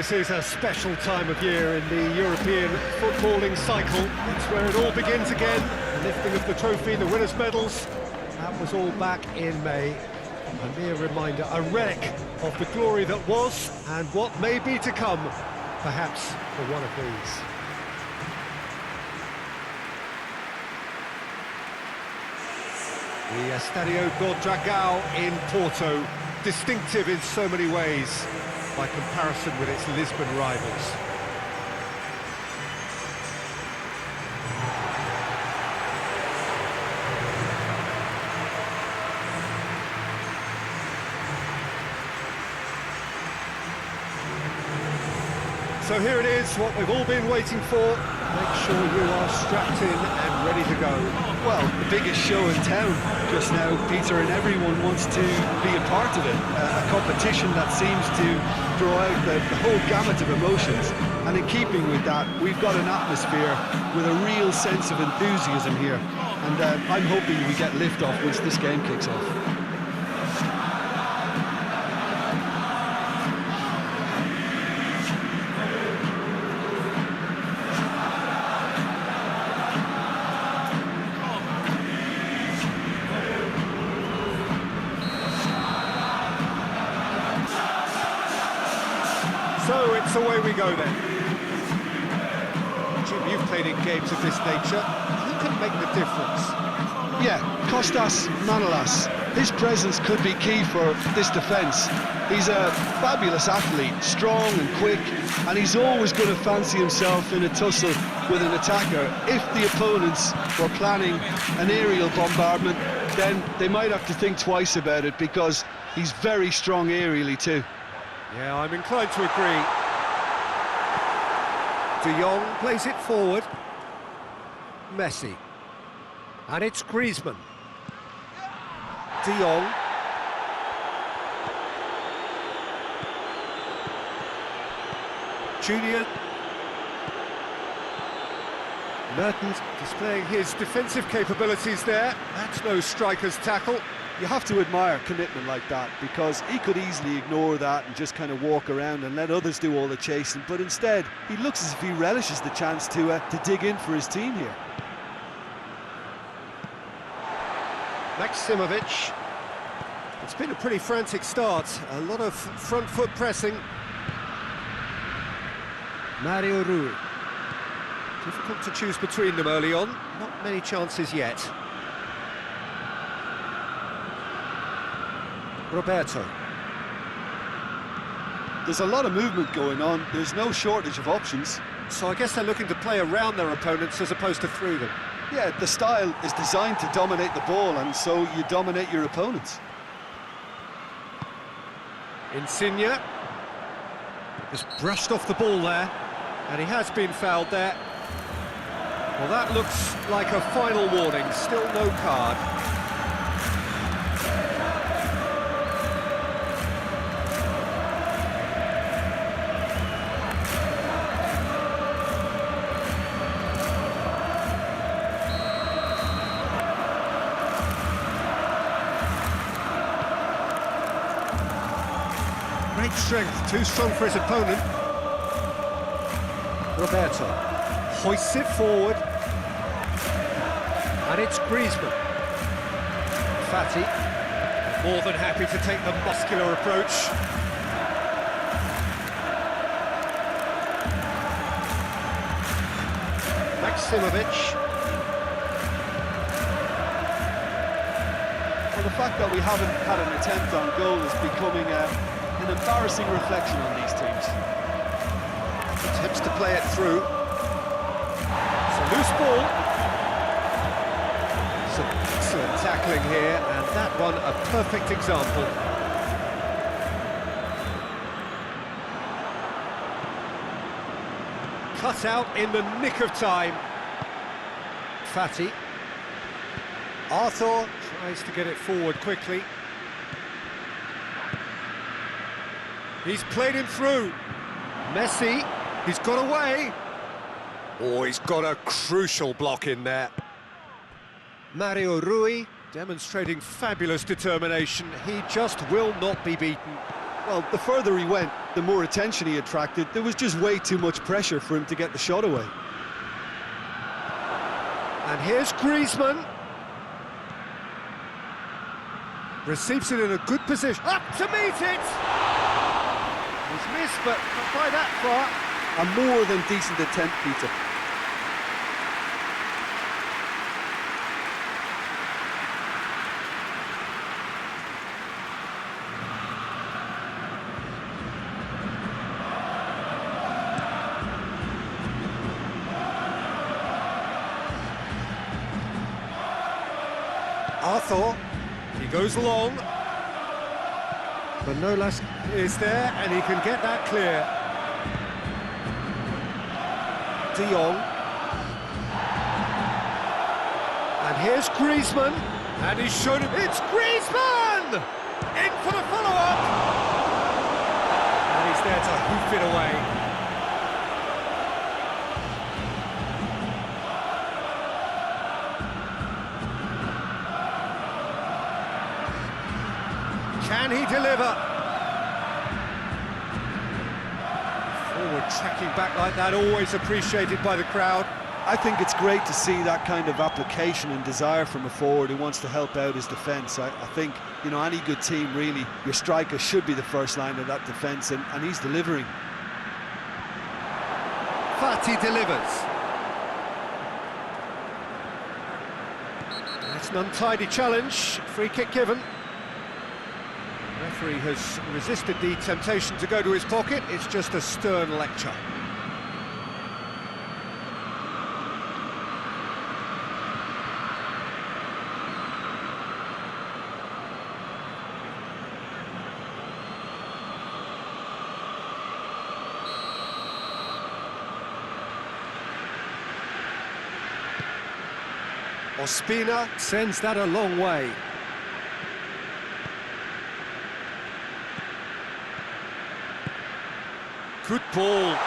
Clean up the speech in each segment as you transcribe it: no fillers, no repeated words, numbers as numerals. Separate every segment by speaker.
Speaker 1: this is a special time of year in the European footballing cycle. It's where it all begins again. The lifting of the trophy, the winners' medals. That was all back in May. A mere reminder, a relic of the glory that was and what may be to come, perhaps for one of these. The Stadio in Porto, distinctive in so many ways, by comparison with its Lisbon rivals. So here it is, what we've all been waiting for. Make sure you are strapped in and ready to go.
Speaker 2: Well, the biggest show in town just now, Peter, and everyone wants to be a part of it. A competition that seems to draw out the whole gamut of emotions. And in keeping with that, we've got an atmosphere with a real sense of enthusiasm here. And I'm hoping we get lift-off once this game kicks off.
Speaker 1: So it's away we go then. Jim, you've played in games of this nature. Who can make the difference?
Speaker 2: Yeah, Kostas Manolas. His presence could be key for this defence. He's a fabulous athlete, strong and quick, and he's always going to fancy himself in a tussle with an attacker. If the opponents were planning an aerial bombardment, then they might have to think twice about it, because he's very strong aerially too.
Speaker 1: Yeah, I'm inclined to agree. De Jong plays it forward. Messi. And it's Griezmann. De Jong. Junior. Mertens displaying his defensive capabilities there. That's no striker's tackle.
Speaker 2: You have to admire commitment like that, because he could easily ignore that and just kind of walk around and let others do all the chasing, but instead he looks as if he relishes the chance to dig in for his team here.
Speaker 1: Maximovic. It's been a pretty frantic start, a lot of front foot pressing. Mario Rui. Difficult to choose between them early on, not many chances yet. Roberto.
Speaker 2: There's a lot of movement going on, there's no shortage of options.
Speaker 1: So I guess they're looking to play around their opponents as opposed to through them.
Speaker 2: Yeah, the style is designed to dominate the ball, and so you dominate your opponents.
Speaker 1: Insigne has brushed off the ball there, and he has been fouled there. Well, that looks like a final warning, still no card. Great strength, too strong for his opponent. Roberto hoists it forward. And it's Griezmann. Fati, more than happy to take the muscular approach. Maximovic.
Speaker 2: Well, the fact that we haven't had an attempt on goal is becoming an embarrassing reflection on these teams.
Speaker 1: Attempts to play it through. It's a loose ball. Some excellent tackling here, and that one a perfect example. Cut out in the nick of time. Fati. Arthur tries to get it forward quickly. He's played him through. Messi, he's got away. Oh, he's got a crucial block in there. Mario Rui demonstrating fabulous determination. He just will not be beaten.
Speaker 2: Well, the further he went, the more attention he attracted. There was just way too much pressure for him to get the shot away.
Speaker 1: And here's Griezmann. Receives it in a good position. Up to meet it! He's missed, but not by that far.
Speaker 2: A more than decent attempt, Peter.
Speaker 1: Arthur, he goes long. Manolas is there, and he can get that clear. De Jong. And here's Griezmann. And he's shown him. It's Griezmann! In for the follow-up! And he's there to hoof it away. Can he deliver? Forward tracking back like that, always appreciated by the crowd.
Speaker 2: I think it's great to see that kind of application and desire from a forward who wants to help out his defence. I think, you know, any good team, really, your striker should be the first line of that defence, and he's delivering.
Speaker 1: Fati delivers. That's an untidy challenge, free kick given. The referee has resisted the temptation to go to his pocket. It's just a stern lecture. Ospina sends that a long way. Good ball.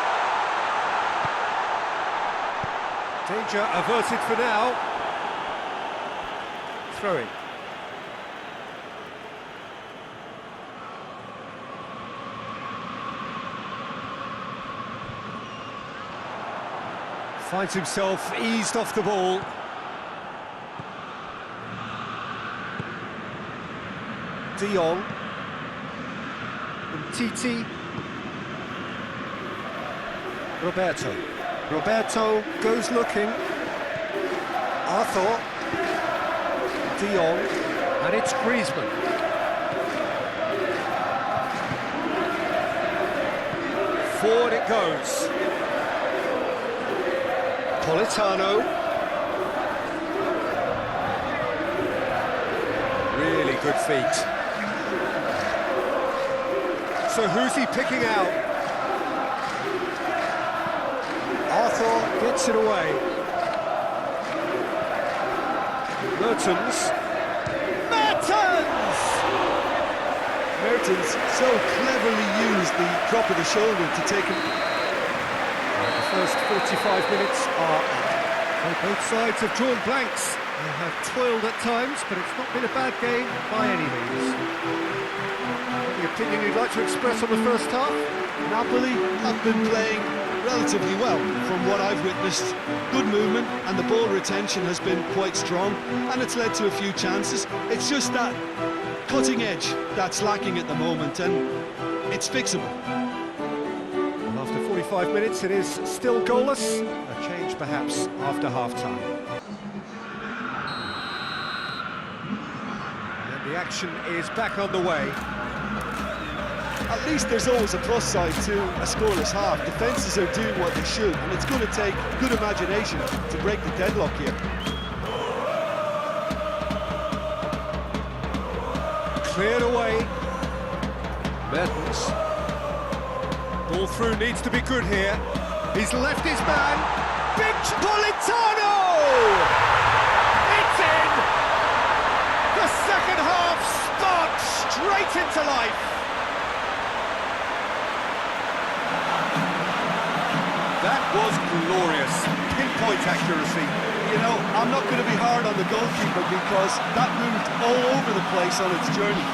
Speaker 1: Danger averted for now. Throwing. Finds himself eased off the ball. De Jong. And Titi. Roberto goes looking. Arthur. De Jong. And it's Griezmann. Forward it goes. Politano. Really good feet. So who's he picking out? Arthur gets it away. Mertens.
Speaker 2: Mertens so cleverly used the drop of the shoulder to take him.
Speaker 1: The first 45 minutes are up. Both sides have drawn blanks. They have toiled at times, but it's not been a bad game by any means. Any opinion you'd like to express on the first half?
Speaker 2: Napoli have been playing relatively well from what I've witnessed. Good movement, and the ball retention has been quite strong, and it's led to a few chances. It's just that cutting edge that's lacking at the moment, and it's fixable.
Speaker 1: Well, after 45 minutes, it is still goalless. A change perhaps after half-time. And the action is back on the way.
Speaker 2: At least there's always a plus side to a scoreless half. Defences are doing what they should, and it's going to take good imagination to break the deadlock here.
Speaker 1: Cleared away. Mertens. Ball through needs to be good here. He's left his man. Big Politano! It's in! The second half sparks straight into life. That was glorious. Pinpoint accuracy.
Speaker 2: You know, I'm not going to be hard on the goalkeeper because that moved all over the place on its journey.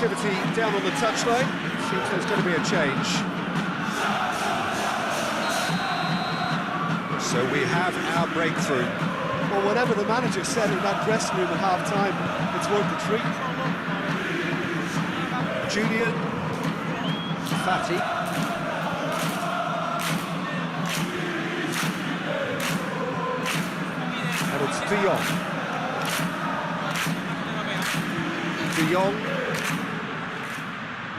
Speaker 1: activity down on the touchline. Seems there's going to be a change. So we have our breakthrough.
Speaker 2: Well, whatever the manager said in that dressing room at half-time, it's worth the treat.
Speaker 1: Junior Fati. And it's De Jong. De Jong.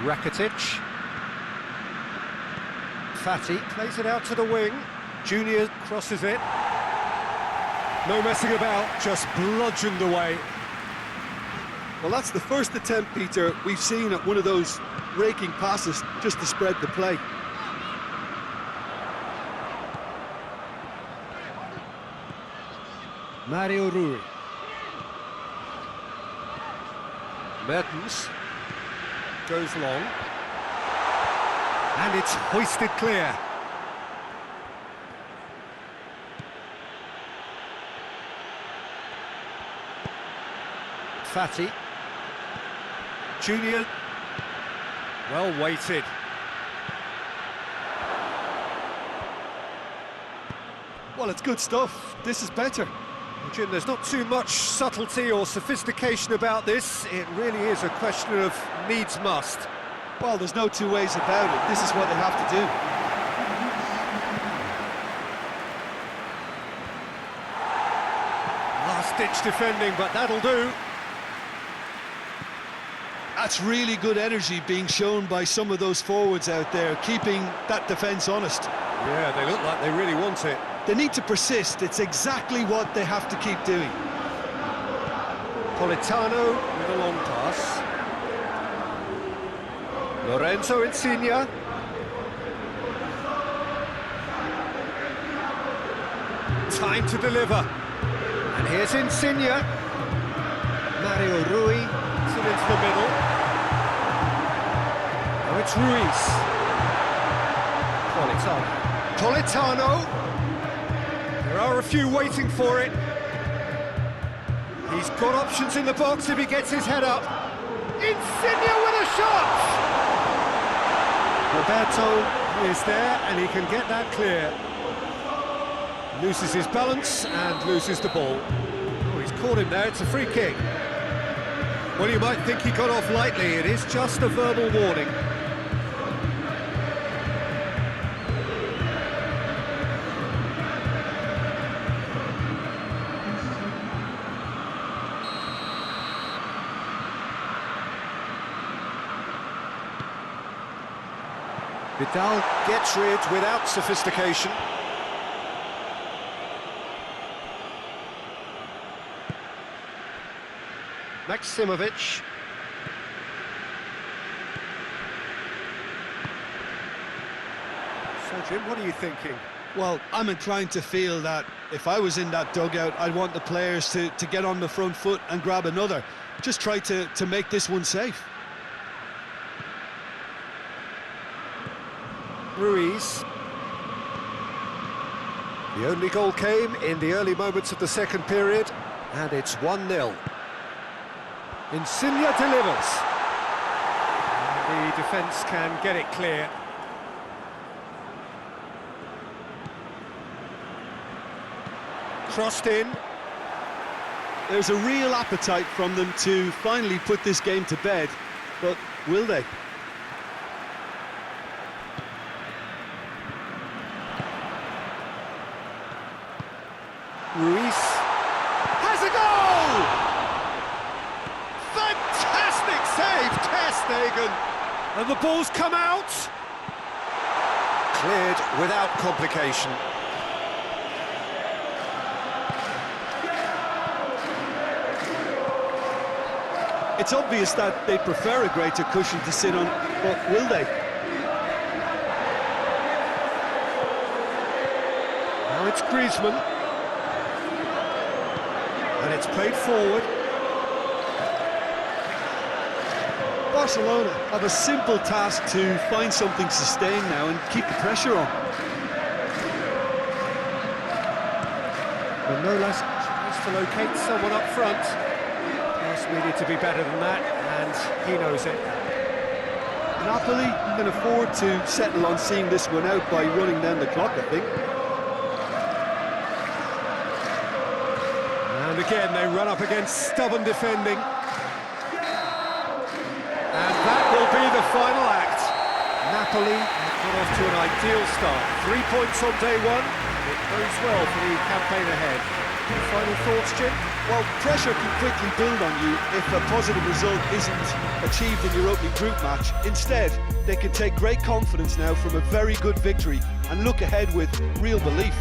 Speaker 1: Rakitic. Fati plays it out to the wing. Junior crosses it. No messing about, just bludgeoned away.
Speaker 2: Well, that's the first attempt, Peter, we've seen at one of those raking passes just to spread the play.
Speaker 1: Mario Rui. Mertens goes long. And it's hoisted clear. Fati. Junior. Well weighted.
Speaker 2: Well, it's good stuff. This is better.
Speaker 1: Jim, there's not too much subtlety or sophistication about this. It really is a question of needs must.
Speaker 2: Well, there's no two ways about it. This is what they have to do.
Speaker 1: Last-ditch defending, but that'll do.
Speaker 2: That's really good energy being shown by some of those forwards out there, keeping that defence honest.
Speaker 1: Yeah, they look like they really want it.
Speaker 2: They need to persist. It's exactly what they have to keep doing.
Speaker 1: Politano with a long pass. Lorenzo Insigne. Time to deliver. And here's Insigne. Mario Rui. It's into the middle. Oh, it's Ruiz. Politano. There are a few waiting for it. He's got options in the box if he gets his head up. Insigne with a shot! Roberto is there and he can get that clear. Loses his balance and loses the ball. Oh, he's caught him there, it's a free kick. Well, you might think he got off lightly, it is just a verbal warning. Vidal gets rid without sophistication. Maximovic. So, Jim, what are you thinking?
Speaker 2: Well, I'm inclined to feel that if I was in that dugout, I'd want the players to get on the front foot and grab another. Just try to make this one safe.
Speaker 1: Ruiz. The only goal came in the early moments of the second period, and it's 1-0. Insigne delivers. The defence can get it clear. Crossed in.
Speaker 2: There's a real appetite from them to finally put this game to bed, but will they?
Speaker 1: Ruiz has a goal! Fantastic save, Ter Stegen! And the ball's come out. Cleared without complication.
Speaker 2: It's obvious that they prefer a greater cushion to sit on, but will they?
Speaker 1: Now it's Griezmann. And it's played forward.
Speaker 2: Barcelona have a simple task to find something sustained now and keep the pressure on.
Speaker 1: Manolas tries to locate someone up front. Pass needed to be better than that. and he knows it.
Speaker 2: Napoli can afford to settle on seeing this one out by running down the clock, I think.
Speaker 1: And again, they run up against stubborn defending. And that will be the final act. Napoli got off to an ideal start. 3 points on day one. It bodes well for the campaign ahead. Final thoughts, Jim?
Speaker 2: Well, pressure can quickly build on you if a positive result isn't achieved in your opening group match. Instead, they can take great confidence now from a very good victory and look ahead with real belief.